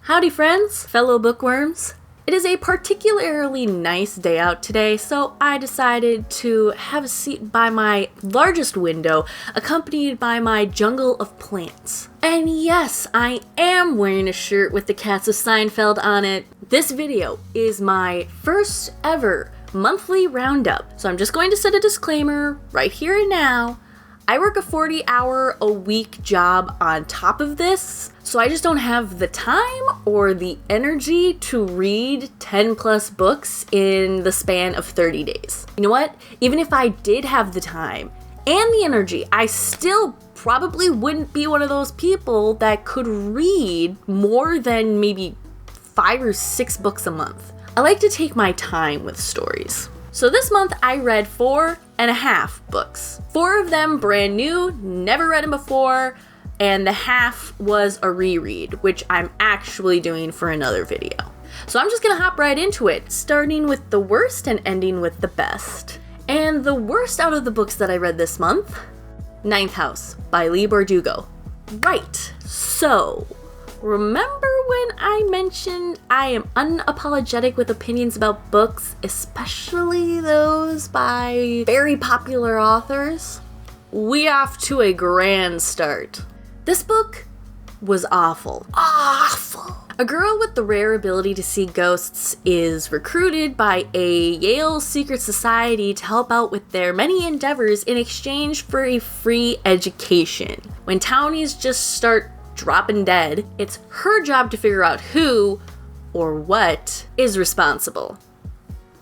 Howdy friends, fellow bookworms. It is a particularly nice day out today, so I decided to have a seat by my largest window, accompanied by my jungle of plants. And yes, I am wearing a shirt with the Cats of Seinfeld on it. This video is my first ever monthly roundup, so I'm just going to set a disclaimer right here and now. I work a 40-hour-a-week job on top of this, so I just don't have the time or the energy to read 10 plus books in the span of 30 days. You know what? Even if I did have the time and the energy, I still probably wouldn't be one of those people that could read more than maybe 5 or 6 books a month. I like to take my time with stories. So this month I read 4.5 books. 4 of them brand new, never read them before, and the half was a reread, which I'm actually doing for another video. So I'm just gonna hop right into it, starting with the worst and ending with the best. And the worst out of the books that I read this month, Ninth House by Leigh Bardugo. Right, so remember when I mentioned I am unapologetic with opinions about books, especially those by very popular authors? We off to a grand start. This book was awful. Awful! A girl with the rare ability to see ghosts is recruited by a Yale secret society to help out with their many endeavors in exchange for a free education. When townies just start dropping dead, it's her job to figure out who or what is responsible.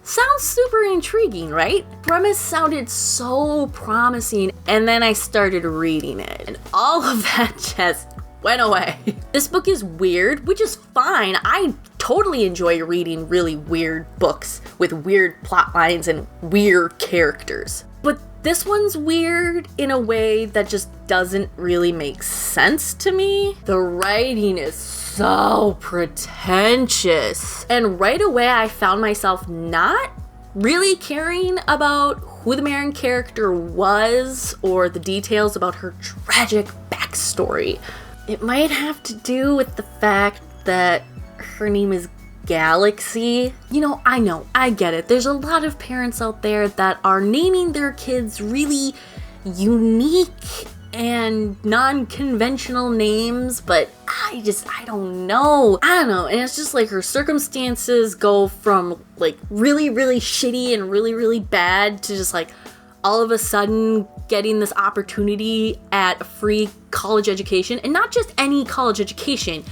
Sounds super intriguing, right? Premise sounded so promising, and then I started reading it, and all of that just went away. This book is weird, which is fine. I totally enjoy reading really weird books with weird plot lines and weird characters. But this one's weird in a way that just doesn't really make sense to me. The writing is so pretentious. And right away I found myself not really caring about who the main character was or the details about her tragic backstory. It might have to do with the fact that her name is Galaxy. I get it. There's a lot of parents out there that are naming their kids really unique and non-conventional names, but I don't know. And it's just like her circumstances go from like really, really shitty and really, really bad to just like all of a sudden getting this opportunity at a free college education, and not just any college education,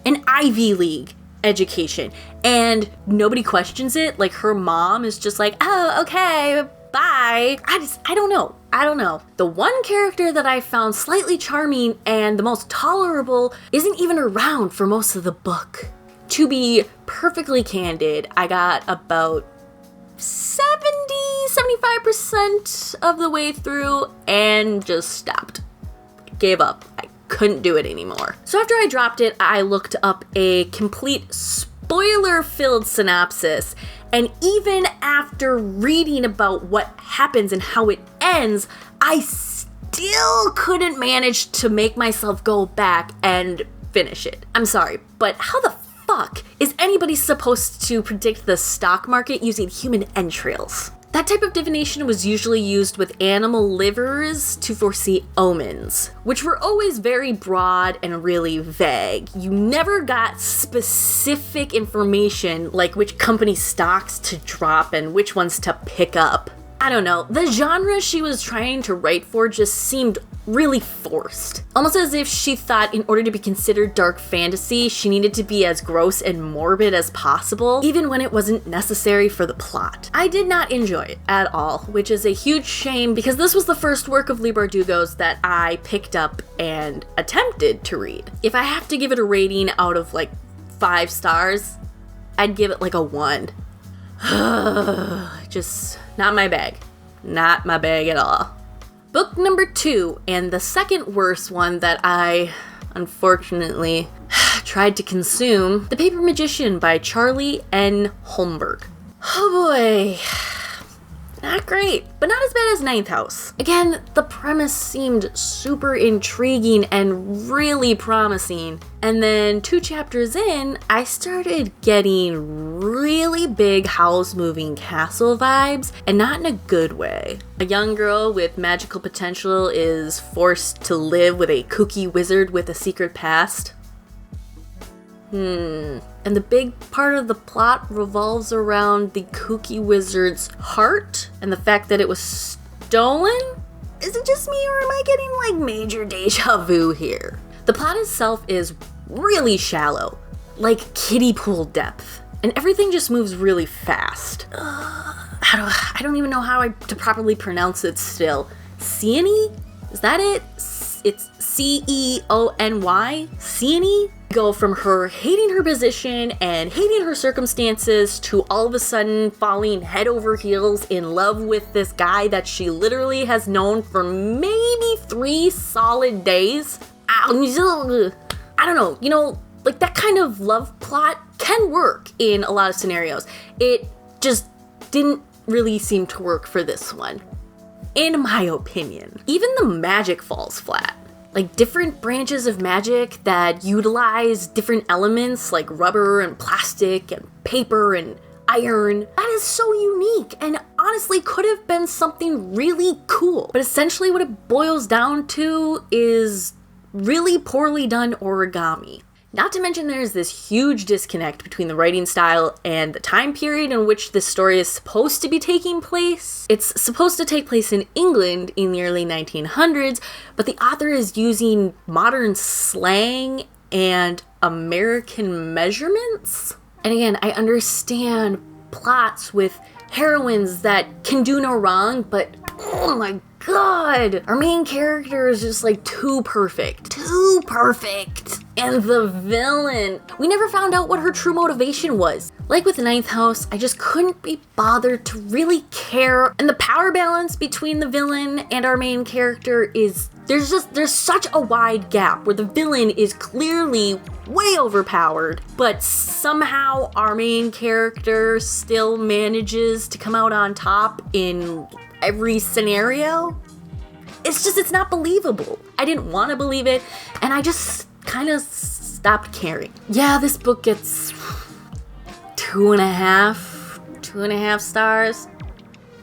an Ivy League education, and nobody questions it. Like her mom is just like, oh, okay, bye. I don't know. The one character that I found slightly charming and the most tolerable isn't even around for most of the book. To be perfectly candid, I got about 75% of the way through and just stopped. Gave up. I couldn't do it anymore. So after I dropped it, I looked up a complete spoiler-filled synopsis, and even after reading about what happens and how it ends, I still couldn't manage to make myself go back and finish it. I'm sorry, but how the fuck is anybody supposed to predict the stock market using human entrails? That type of divination was usually used with animal livers to foresee omens, which were always very broad and really vague. You never got specific information like which company stocks to drop and which ones to pick up. I don't know, the genre she was trying to write for just seemed really forced. Almost as if she thought in order to be considered dark fantasy, she needed to be as gross and morbid as possible, even when it wasn't necessary for the plot. I did not enjoy it at all, which is a huge shame because this was the first work of Leigh Bardugo's that I picked up and attempted to read. If I have to give it a rating out of like 5 stars, I'd give it like a 1. Just not my bag. Not my bag at all. Book number 2, and the second worst one that I, unfortunately, tried to consume, The Paper Magician by Charlie N. Holmberg. Oh boy. not great, but not as bad as Ninth House. Again, the premise seemed super intriguing and really promising. And then 2 chapters in, I started getting really big Howl's Moving Castle vibes, and not in a good way. A young girl with magical potential is forced to live with a kooky wizard with a secret past. And the big part of the plot revolves around the kooky wizard's heart and the fact that it was stolen? Is it just me, or am I getting like major deja vu here? The plot itself is really shallow, like kiddie pool depth, and everything just moves really fast. I don't even know how to properly pronounce it still. Seony? Is that it? It's C-E-O-N-Y? Seony? Go from her hating her position and hating her circumstances to all of a sudden falling head over heels in love with this guy that she literally has known for maybe 3 solid days. I don't know, you know, like that kind of love plot can work in a lot of scenarios. It just didn't really seem to work for this one, in my opinion. Even the magic falls flat. Like different branches of magic that utilize different elements like rubber and plastic and paper and iron. That is so unique and honestly could have been something really cool. But essentially what it boils down to is really poorly done origami. Not to mention there's this huge disconnect between the writing style and the time period in which this story is supposed to be taking place. It's supposed to take place in England in the early 1900s, but the author is using modern slang and American measurements. And again, I understand plots with heroines that can do no wrong, but oh my god, our main character is just like too perfect. Too perfect. And the villain, we never found out what her true motivation was. Like with Ninth House, I just couldn't be bothered to really care. And the power balance between the villain and our main character is, there's such a wide gap where the villain is clearly way overpowered, but somehow our main character still manages to come out on top in every scenario. It's not believable. I didn't want to believe it, and I just kind of stopped caring. Yeah, this book gets 2.5 stars.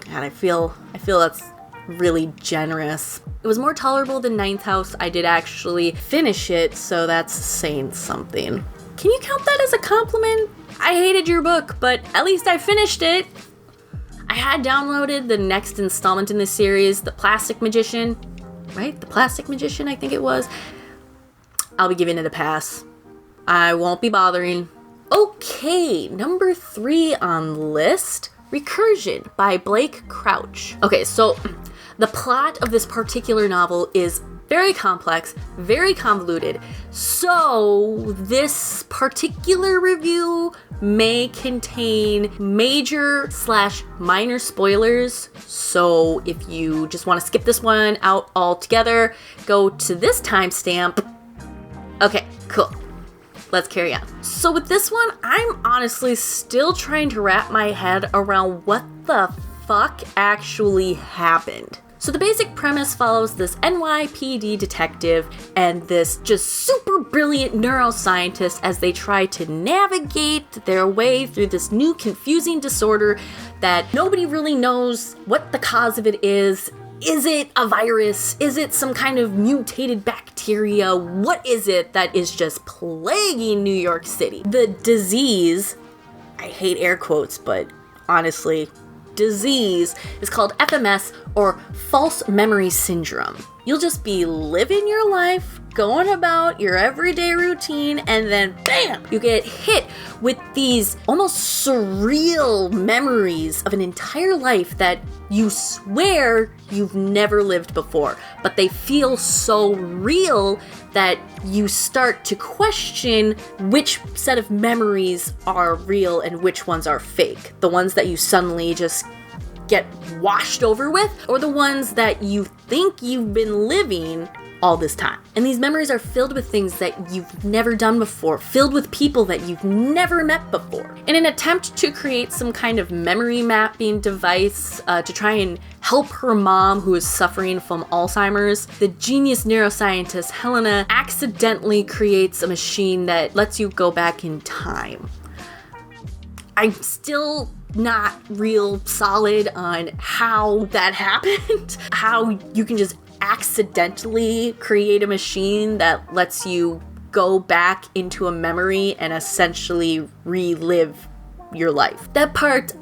God, I feel that's really generous. It was more tolerable than Ninth House. I did actually finish it, so that's saying something. Can you count that as a compliment? I hated your book, but at least I finished it. I had downloaded the next installment in this series, The Plastic Magician, right? The Plastic Magician, I think it was. I'll be giving it a pass. I won't be bothering. Okay, number 3 on the list, Recursion by Blake Crouch. Okay, so the plot of this particular novel is very complex, very convoluted. So this particular review may contain major/minor spoilers. So if you just want to skip this one out altogether, go to this timestamp. Okay, cool. Let's carry on. So with this one, I'm honestly still trying to wrap my head around what the fuck actually happened. So the basic premise follows this NYPD detective and this just super brilliant neuroscientist as they try to navigate their way through this new confusing disorder that nobody really knows what the cause of it is. Is it a virus? Is it some kind of mutated bacteria? What is it that is just plaguing New York City? The disease, I hate air quotes, but honestly, disease is called FMS, or false memory syndrome. You'll just be living your life, going about your everyday routine, and then bam, you get hit with these almost surreal memories of an entire life that you swear you've never lived before, but they feel so real that you start to question which set of memories are real and which ones are fake. The ones that you suddenly just get washed over with, or the ones that you think you've been living all this time. And these memories are filled with things that you've never done before, filled with people that you've never met before. In an attempt to create some kind of memory mapping device to try and help her mom, who is suffering from Alzheimer's, the genius neuroscientist Helena accidentally creates a machine that lets you go back in time. I'm still not real solid on how that happened, how you can just accidentally create a machine that lets you go back into a memory and essentially relive your life. That part's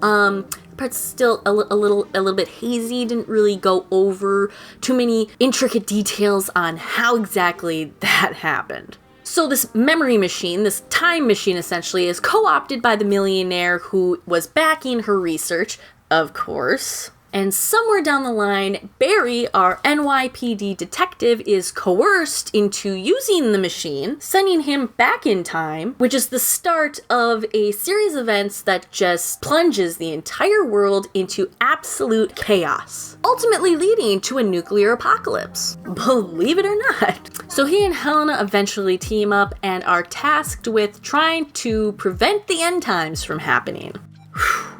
still a little bit hazy. Didn't really go over too many intricate details on how exactly that happened. So this memory machine, this time machine essentially, is co-opted by the millionaire who was backing her research, of course. And somewhere down the line, Barry, our NYPD detective, is coerced into using the machine, sending him back in time, which is the start of a series of events that just plunges the entire world into absolute chaos, ultimately leading to a nuclear apocalypse. Believe it or not. So he and Helena eventually team up and are tasked with trying to prevent the end times from happening.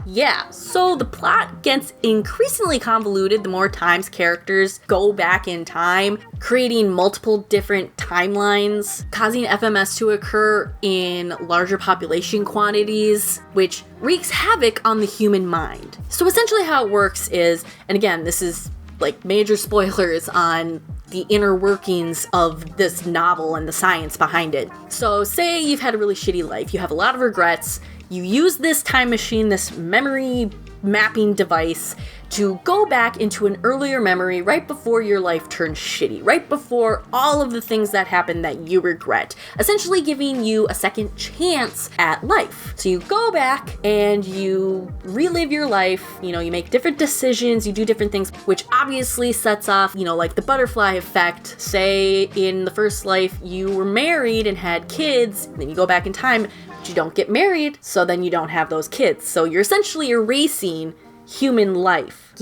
Yeah, so the plot gets increasingly convoluted the more times characters go back in time, creating multiple different timelines, causing FMS to occur in larger population quantities, which wreaks havoc on the human mind. So essentially how it works is, and again, this is like major spoilers on the inner workings of this novel and the science behind it. So say you've had a really shitty life, you have a lot of regrets, you use this time machine, this memory mapping device, to go back into an earlier memory right before your life turned shitty, right before all of the things that happened that you regret, essentially giving you a second chance at life. So you go back and you relive your life, you make different decisions, you do different things, which obviously sets off, like the butterfly effect. Say in the first life you were married and had kids, then you go back in time, but you don't get married, so then you don't have those kids. So you're essentially erasing human life,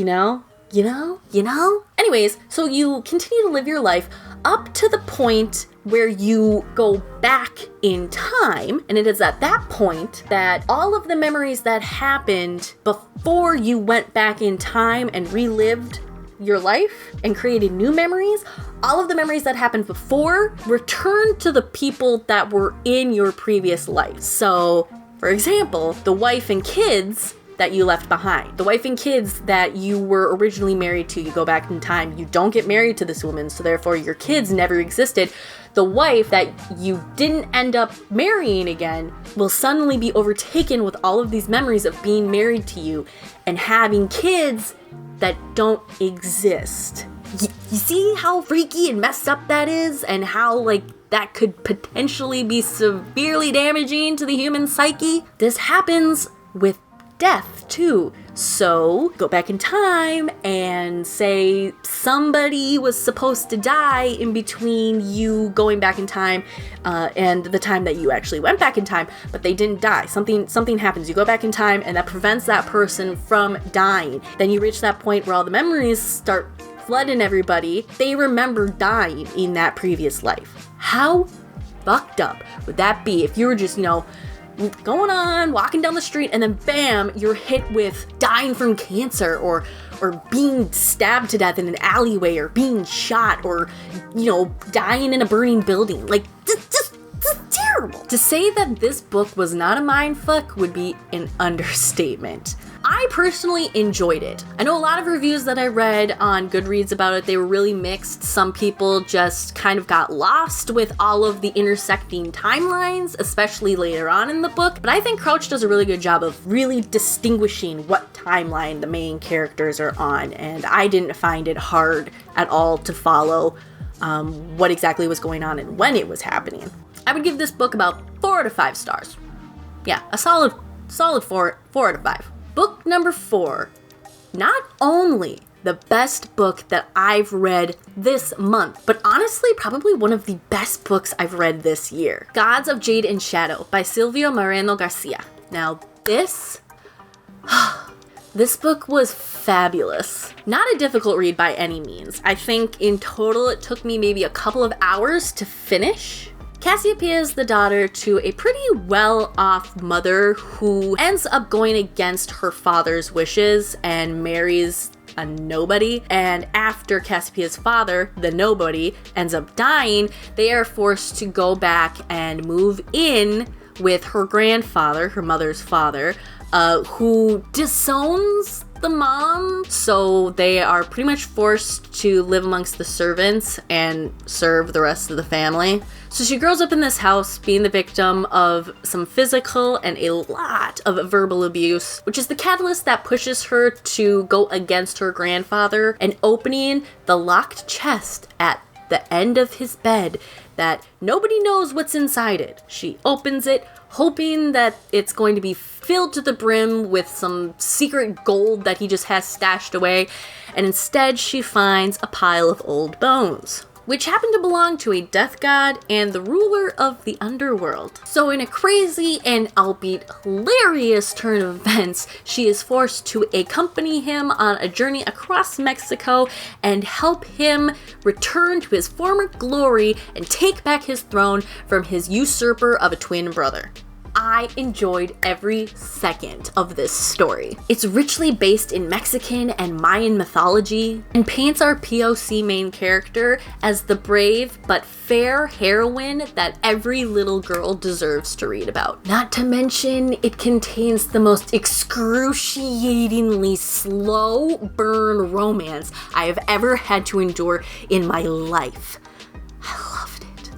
Anyways, so you continue to live your life up to the point where you go back in time, and it is at that point that all of the memories that happened before you went back in time and relived your life and created new memories, all of the memories that happened before return to the people that were in your previous life. So, for example, the wife and kids that you left behind, the wife and kids that you were originally married to, you go back in time, you don't get married to this woman, so therefore your kids never existed. The wife that you didn't end up marrying again will suddenly be overtaken with all of these memories of being married to you and having kids that don't exist. You see how freaky and messed up that is, and how that could potentially be severely damaging to the human psyche? This happens with death too. So go back in time and say somebody was supposed to die in between you going back in time and the time that you actually went back in time, but they didn't die. Something happens. You go back in time and that prevents that person from dying. Then you reach that point where all the memories start flooding everybody. They remember dying in that previous life. How fucked up would that be if you were just, going on, walking down the street, and then bam, you're hit with dying from cancer or being stabbed to death in an alleyway or being shot or, dying in a burning building. Just terrible. To say that this book was not a mindfuck would be an understatement. I personally enjoyed it. I know a lot of reviews that I read on Goodreads about it, they were really mixed. Some people just kind of got lost with all of the intersecting timelines, especially later on in the book. But I think Crouch does a really good job of really distinguishing what timeline the main characters are on, and I didn't find it hard at all to follow what exactly was going on and when it was happening. I would give this book about 4 out of 5 stars. Yeah, a solid 4 out of 5. Book number 4, not only the best book that I've read this month, but honestly probably one of the best books I've read this year. Gods of Jade and Shadow by Silvio Moreno Garcia. Now this This book was fabulous. Not a difficult read by any means. I think in total it took me maybe a couple of hours to finish. Cassiopeia is the daughter to a pretty well-off mother who ends up going against her father's wishes and marries a nobody. And after Cassiopeia's father, the nobody, ends up dying, they are forced to go back and move in with her grandfather, her mother's father, who disowns the mom, so they are pretty much forced to live amongst the servants and serve the rest of the family. So she grows up in this house being the victim of some physical and a lot of verbal abuse, which is the catalyst that pushes her to go against her grandfather and opening the locked chest at the end of his bed that nobody knows what's inside it. She opens it, hoping that it's going to be filled to the brim with some secret gold that he just has stashed away, and instead she finds a pile of old bones, which happen to belong to a death god and the ruler of the underworld. So in a crazy and albeit hilarious turn of events, she is forced to accompany him on a journey across Mexico and help him return to his former glory and take back his throne from his usurper of a twin brother. I enjoyed every second of this story. It's richly based in Mexican and Mayan mythology and paints our POC main character as the brave but fair heroine that every little girl deserves to read about. Not to mention, it contains the most excruciatingly slow burn romance I have ever had to endure in my life. I loved it.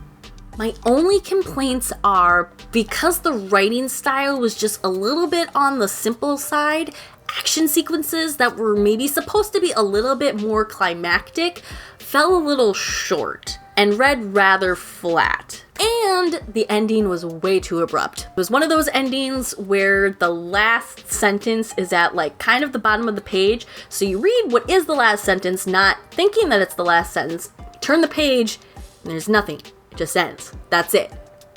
My only complaints are, because the writing style was just a little bit on the simple side, action sequences that were maybe supposed to be a little bit more climactic fell a little short and read rather flat. And the ending was way too abrupt. It was one of those endings where the last sentence is at like kind of the bottom of the page, so you read what is the last sentence, not thinking that it's the last sentence, turn the page, and there's nothing. It just ends. That's it.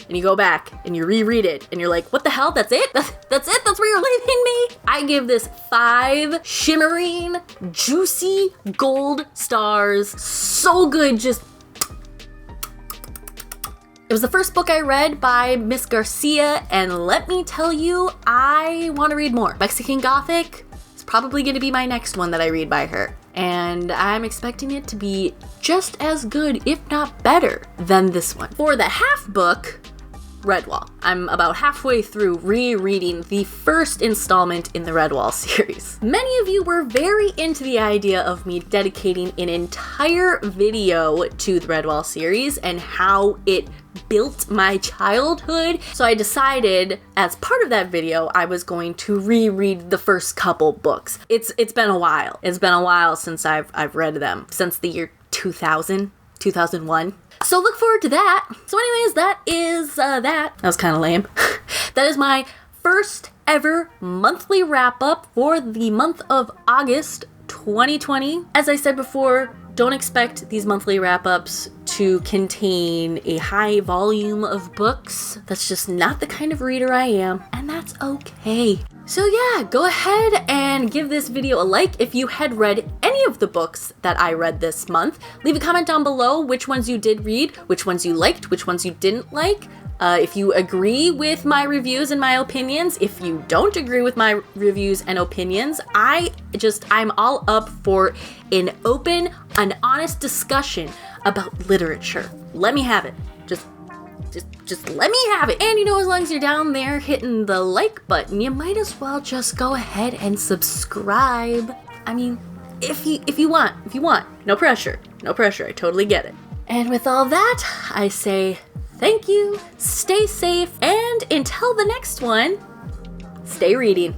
And you go back and you reread it and you're like, what the hell? That's it? That's it? That's where you're leaving me? I give this 5 shimmering, juicy gold stars. So good. Just. It was the first book I read by Miss Garcia, and let me tell you, I want to read more. Mexican Gothic is probably going to be my next one that I read by her. And I'm expecting it to be just as good, if not better, than this one. For the half book, Redwall. I'm about halfway through rereading the first installment in the Redwall series. Many of you were very into the idea of me dedicating an entire video to the Redwall series and how it built my childhood. So I decided as part of that video, I was going to reread the first couple books. It's been a while. It's been a while since I've read them, since the year 2000, 2001. So look forward to that. So anyways, that is that. That was kind of lame. That is my first ever monthly wrap up for the month of August 2020. As I said before, don't expect these monthly wrap-ups to contain a high volume of books. That's just not the kind of reader I am, and that's okay. So yeah, go ahead and give this video a like if you had read any of the books that I read this month. Leave a comment down below which ones you did read, which ones you liked, which ones you didn't like. If you agree with my reviews and my opinions, if you don't agree with my reviews and opinions, I'm all up for an open and honest discussion about literature. Let me have it. Just let me have it. And as long as you're down there hitting the like button, you might as well just go ahead and subscribe. I mean, if you want. No pressure. I totally get it. And with all that, I say thank you, stay safe, and until the next one, stay reading.